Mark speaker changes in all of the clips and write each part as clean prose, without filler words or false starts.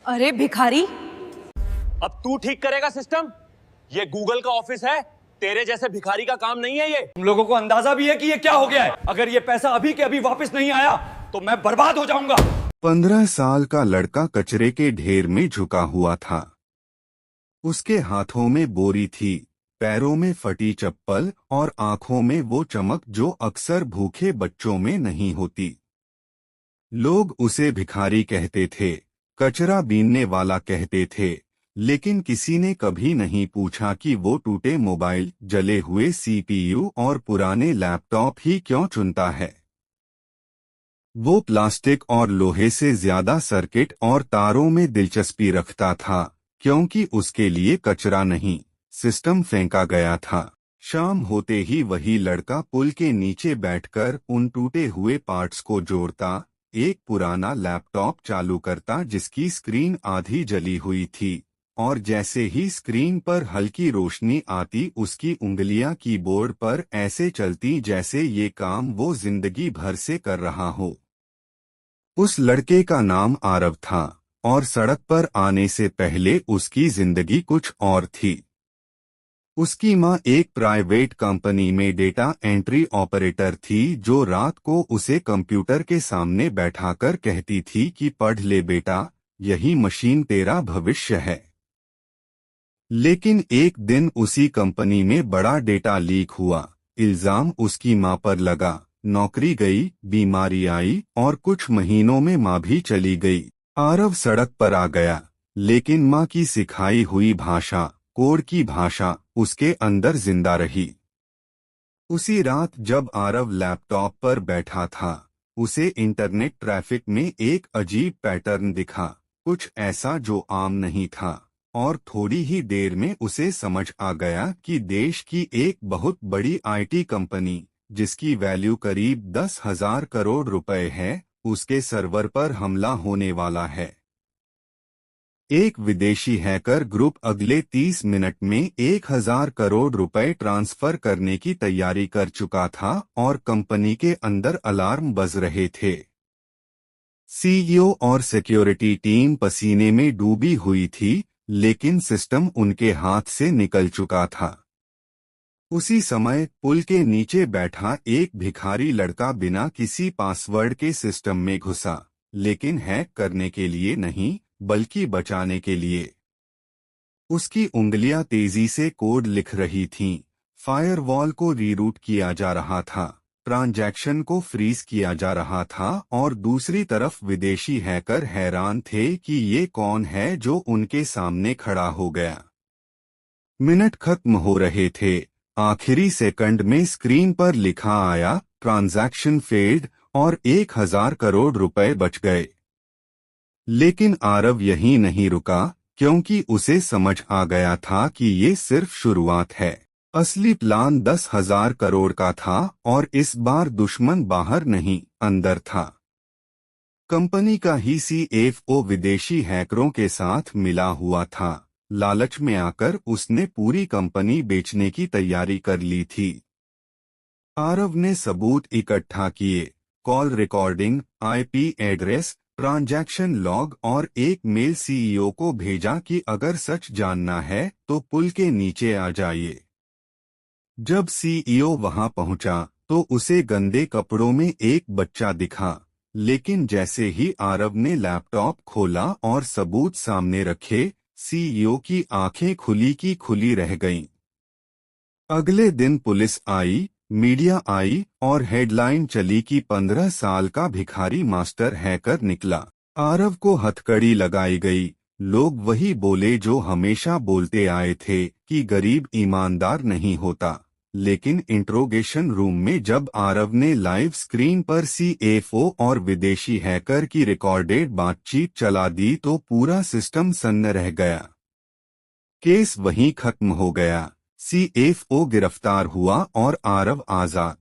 Speaker 1: अरे भिखारी,
Speaker 2: अब तू ठीक करेगा सिस्टम? ये गूगल का ऑफिस है, तेरे जैसे भिखारी का काम नहीं है ये।
Speaker 3: तुम लोगों को अंदाजा भी है कि ये क्या हो गया है? अगर ये पैसा अभी के अभी वापस नहीं आया तो मैं बर्बाद हो जाऊंगा।
Speaker 4: 15 साल का लड़का कचरे के ढेर में झुका हुआ था। उसके हाथों में बोरी थी, पैरों में फटी चप्पल और आंखों में वो चमक जो अक्सर भूखे बच्चों में नहीं होती। लोग उसे भिखारी कहते थे, कचरा बीनने वाला कहते थे, लेकिन किसी ने कभी नहीं पूछा कि वो टूटे मोबाइल, जले हुए सीपीयू और पुराने लैपटॉप ही क्यों चुनता है। वो प्लास्टिक और लोहे से ज्यादा सर्किट और तारों में दिलचस्पी रखता था, क्योंकि उसके लिए कचरा नहीं, सिस्टम फेंका गया था। शाम होते ही वही लड़का पुल के नीचे बैठकर उन टूटे हुए पार्ट्स को जोड़ता, एक पुराना लैपटॉप चालू करता जिसकी स्क्रीन आधी जली हुई थी, और जैसे ही स्क्रीन पर हल्की रोशनी आती उसकी उंगलियां कीबोर्ड पर ऐसे चलती जैसे ये काम वो जिंदगी भर से कर रहा हो। उस लड़के का नाम आरव था, और सड़क पर आने से पहले उसकी जिंदगी कुछ और थी। उसकी माँ एक प्राइवेट कंपनी में डेटा एंट्री ऑपरेटर थी जो रात को उसे कंप्यूटर के सामने बैठाकर कहती थी कि पढ़ ले बेटा, यही मशीन तेरा भविष्य है। लेकिन एक दिन उसी कंपनी में बड़ा डेटा लीक हुआ, इल्जाम उसकी माँ पर लगा, नौकरी गई, बीमारी आई और कुछ महीनों में माँ भी चली गई। आरव सड़क पर आ गया, लेकिन माँ की सिखाई हुई भाषा, कोड की भाषा, उसके अंदर जिंदा रही। उसी रात जब आरव लैपटॉप पर बैठा था, उसे इंटरनेट ट्रैफिक में एक अजीब पैटर्न दिखा, कुछ ऐसा जो आम नहीं था, और थोड़ी ही देर में उसे समझ आ गया कि देश की एक बहुत बड़ी आईटी कंपनी, जिसकी वैल्यू करीब 10,000 करोड़ रुपए है, उसके सर्वर पर हमला होने वाला है। एक विदेशी हैकर ग्रुप अगले 30 मिनट में 1,000 करोड़ रुपए ट्रांसफर करने की तैयारी कर चुका था और कंपनी के अंदर अलार्म बज रहे थे। सीईओ और सिक्योरिटी टीम पसीने में डूबी हुई थी, लेकिन सिस्टम उनके हाथ से निकल चुका था। उसी समय पुल के नीचे बैठा एक भिखारी लड़का बिना किसी पासवर्ड के सिस्टम में घुसा, लेकिन हैक करने के लिए नहीं, बल्कि बचाने के लिए। उसकी उंगलियां तेजी से कोड लिख रही थीं, फायरवॉल को रीरूट किया जा रहा था, ट्रांजैक्शन को फ्रीज किया जा रहा था, और दूसरी तरफ विदेशी हैकर हैरान थे कि ये कौन है जो उनके सामने खड़ा हो गया। मिनट खत्म हो रहे थे, आखिरी सेकंड में स्क्रीन पर लिखा आया, ट्रांजैक्शन फेल्ड, और 1,000 करोड़ रुपए बच गए। लेकिन आरव यहीं नहीं रुका, क्योंकि उसे समझ आ गया था कि ये सिर्फ शुरुआत है। असली प्लान 10,000 करोड़ का था, और इस बार दुश्मन बाहर नहीं, अंदर था। कंपनी का ही सीएफओ विदेशी हैकरों के साथ मिला हुआ था। लालच में आकर उसने पूरी कंपनी बेचने की तैयारी कर ली थी। आरव ने सबूत इकट्ठा किए, call recording, IP address, transaction log, और एक मेल सीईओ को भेजा कि अगर सच जानना है तो पुल के नीचे आ जाइए। जब सीईओ वहां पहुंचा तो उसे गंदे कपड़ों में एक बच्चा दिखा, लेकिन जैसे ही आरव ने लैपटॉप खोला और सबूत सामने रखे, सीईओ की आंखें खुली की खुली रह गईं। अगले दिन पुलिस आई, मीडिया आई, और हेडलाइन चली कि 15 साल का भिखारी मास्टर हैकर निकला। आरव को हथकड़ी लगाई गई। लोग वही बोले जो हमेशा बोलते आए थे कि गरीब ईमानदार नहीं होता। लेकिन इंट्रोगेशन रूम में जब आरव ने लाइव स्क्रीन पर सीएफओ और विदेशी हैकर की रिकॉर्डेड बातचीत चला दी तो पूरा सिस्टम सन्न रह गया। केस वहीं खत्म हो गया, सीएफओ गिरफ्तार हुआ और आरव आजाद।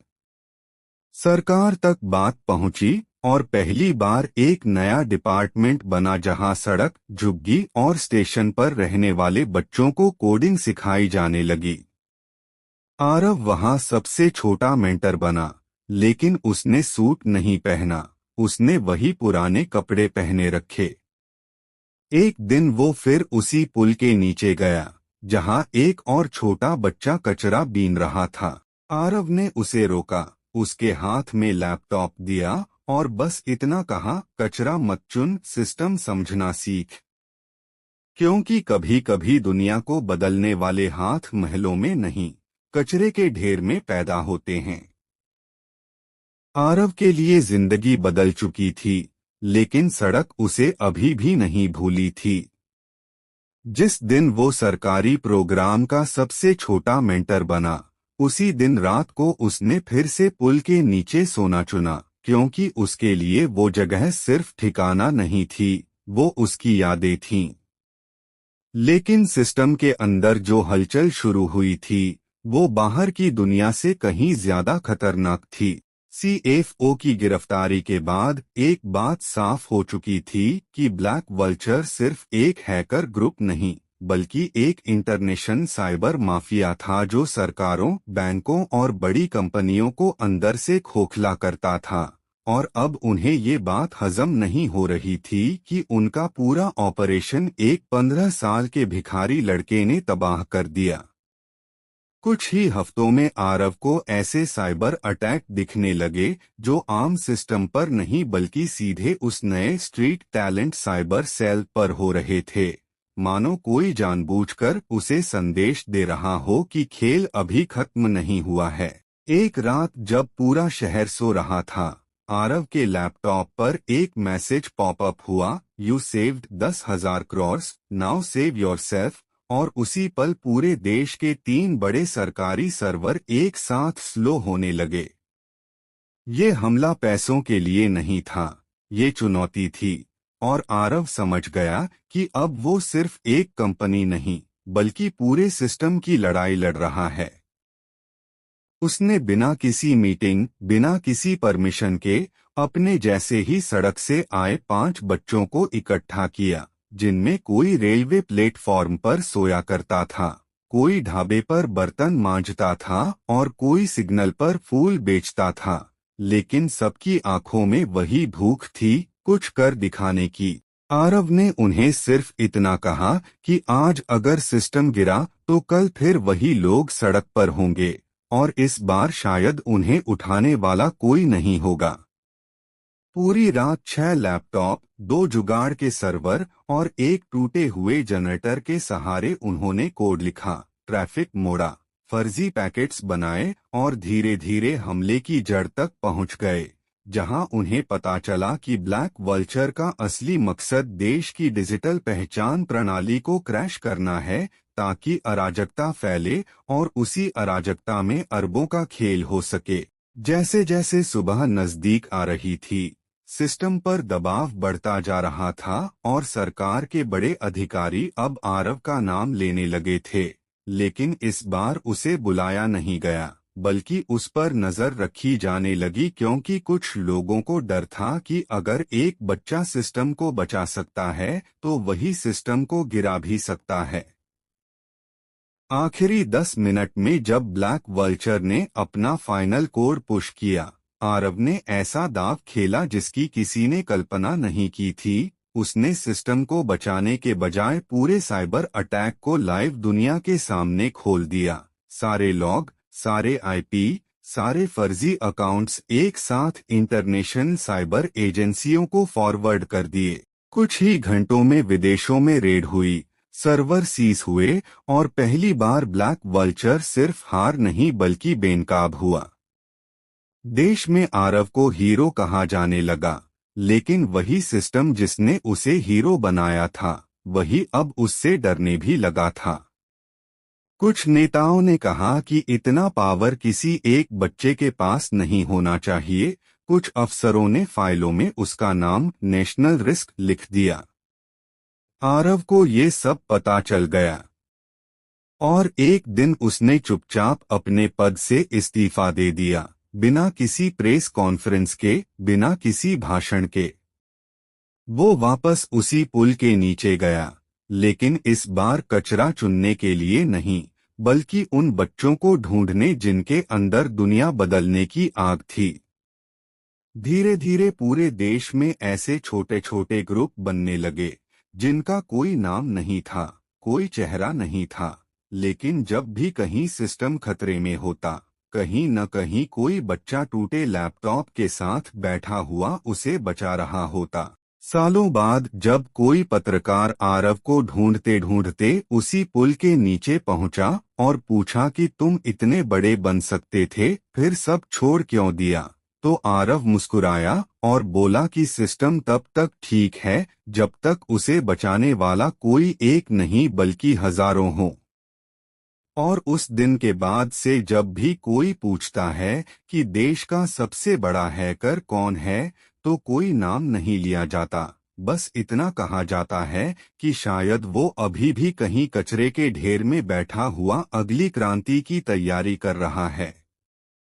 Speaker 4: सरकार तक बात पहुंची और पहली बार एक नया डिपार्टमेंट बना जहां सड़क, झुग्गी और स्टेशन पर रहने वाले बच्चों को कोडिंग सिखाई जाने लगी। आरव वहां सबसे छोटा मेंटर बना, लेकिन उसने सूट नहीं पहना, उसने वही पुराने कपड़े पहने रखे। एक दिन वो फिर उसी पुल के नीचे गया जहां एक और छोटा बच्चा कचरा बीन रहा था। आरव ने उसे रोका, उसके हाथ में लैपटॉप दिया और बस इतना कहा, कचरा मत चुन, सिस्टम समझना सीख। क्योंकि कभी कभी दुनिया को बदलने वाले हाथ महलों में नहीं, कचरे के ढेर में पैदा होते हैं। आरव के लिए जिंदगी बदल चुकी थी, लेकिन सड़क उसे अभी भी नहीं भूली थी। जिस दिन वो सरकारी प्रोग्राम का सबसे छोटा मेंटर बना, उसी दिन रात को उसने फिर से पुल के नीचे सोना चुना, क्योंकि उसके लिए वो जगह सिर्फ ठिकाना नहीं थी, वो उसकी यादें थीं। लेकिन सिस्टम के अंदर जो हलचल शुरू हुई थी, वो बाहर की दुनिया से कहीं ज्यादा खतरनाक थी। सीएफओ की गिरफ्तारी के बाद एक बात साफ हो चुकी थी कि ब्लैक वल्चर सिर्फ एक हैकर ग्रुप नहीं, बल्कि एक इंटरनेशनल साइबर माफिया था जो सरकारों, बैंकों और बड़ी कंपनियों को अंदर से खोखला करता था। और अब उन्हें ये बात हजम नहीं हो रही थी कि उनका पूरा ऑपरेशन एक 15 साल के भिखारी लड़के ने तबाह कर दिया। कुछ ही हफ्तों में आरव को ऐसे साइबर अटैक दिखने लगे जो आम सिस्टम पर नहीं बल्कि सीधे उस नए स्ट्रीट टैलेंट साइबर सेल पर हो रहे थे, मानो कोई जानबूझकर उसे संदेश दे रहा हो कि खेल अभी खत्म नहीं हुआ है। एक रात जब पूरा शहर सो रहा था, आरव के लैपटॉप पर एक मैसेज पॉपअप हुआ, you saved 10,000 crore, now save yourself. और उसी पल पूरे देश के 3 बड़े सरकारी सर्वर एक साथ स्लो होने लगे। ये हमला पैसों के लिए नहीं था, ये चुनौती थी, और आरव समझ गया कि अब वो सिर्फ एक कंपनी नहीं, बल्कि पूरे सिस्टम की लड़ाई लड़ रहा है। उसने बिना किसी मीटिंग, बिना किसी परमिशन के, अपने जैसे ही सड़क से आए 5 बच्चों को इकट्ठा किया, जिनमें कोई रेलवे प्लेटफॉर्म पर सोया करता था, कोई ढाबे पर बर्तन मांजता था और कोई सिग्नल पर फूल बेचता था, लेकिन सबकी आंखों में वही भूख थी, कुछ कर दिखाने की। आरव ने उन्हें सिर्फ इतना कहा कि आज अगर सिस्टम गिरा तो कल फिर वही लोग सड़क पर होंगे, और इस बार शायद उन्हें उठाने वाला कोई नहीं होगा। पूरी रात 6 लैपटॉप, 2 जुगाड़ के सर्वर और एक टूटे हुए जनरेटर के सहारे उन्होंने कोड लिखा, ट्रैफिक मोड़ा, फर्जी पैकेट्स बनाए और धीरे धीरे हमले की जड़ तक पहुंच गए, जहां उन्हें पता चला कि ब्लैक वल्चर का असली मकसद देश की डिजिटल पहचान प्रणाली को क्रैश करना है, ताकि अराजकता फैले और उसी अराजकता में अरबों का खेल हो सके। जैसे जैसे सुबह नजदीक आ रही थी, सिस्टम पर दबाव बढ़ता जा रहा था और सरकार के बड़े अधिकारी अब आरव का नाम लेने लगे थे, लेकिन इस बार उसे बुलाया नहीं गया, बल्कि उस पर नजर रखी जाने लगी, क्योंकि कुछ लोगों को डर था कि अगर एक बच्चा सिस्टम को बचा सकता है तो वही सिस्टम को गिरा भी सकता है। आखिरी 10 मिनट में जब ब्लैक वल्चर ने अपना फाइनल कोड पुश किया, आरव ने ऐसा दांव खेला जिसकी किसी ने कल्पना नहीं की थी। उसने सिस्टम को बचाने के बजाय पूरे साइबर अटैक को लाइव दुनिया के सामने खोल दिया। सारे लॉग, सारे आईपी, सारे फर्जी अकाउंट्स एक साथ इंटरनेशनल साइबर एजेंसियों को फॉरवर्ड कर दिए। कुछ ही घंटों में विदेशों में रेड हुई, सर्वर सीज हुए और पहली बार ब्लैक वल्चर सिर्फ हार नहीं बल्कि बेनकाब हुआ। देश में आरव को हीरो कहा जाने लगा, लेकिन वही सिस्टम जिसने उसे हीरो बनाया था, वही अब उससे डरने भी लगा था। कुछ नेताओं ने कहा कि इतना पावर किसी एक बच्चे के पास नहीं होना चाहिए। कुछ अफसरों ने फाइलों में उसका नाम नेशनल रिस्क लिख दिया। आरव को ये सब पता चल गया और एक दिन उसने चुपचाप अपने पद से इस्तीफा दे दिया, बिना किसी प्रेस कॉन्फ्रेंस के, बिना किसी भाषण के। वो वापस उसी पुल के नीचे गया, लेकिन इस बार कचरा चुनने के लिए नहीं, बल्कि उन बच्चों को ढूंढने जिनके अंदर दुनिया बदलने की आग थी। धीरे धीरे पूरे देश में ऐसे छोटे छोटे ग्रुप बनने लगे, जिनका कोई नाम नहीं था, कोई चेहरा नहीं था, लेकिन जब भी कहीं सिस्टम खतरे में होता, कहीं न कहीं कोई बच्चा टूटे लैपटॉप के साथ बैठा हुआ उसे बचा रहा होता। सालों बाद जब कोई पत्रकार आरव को ढूंढते ढूंढते उसी पुल के नीचे पहुंचा और पूछा कि तुम इतने बड़े बन सकते थे, फिर सब छोड़ क्यों दिया, तो आरव मुस्कुराया और बोला कि सिस्टम तब तक ठीक है जब तक उसे बचाने वाला कोई एक नहीं बल्कि हजारों हों। और उस दिन के बाद से जब भी कोई पूछता है कि देश का सबसे बड़ा हैकर कौन है, तो कोई नाम नहीं लिया जाता, बस इतना कहा जाता है कि शायद वो अभी भी कहीं कचरे के ढेर में बैठा हुआ अगली क्रांति की तैयारी कर रहा है।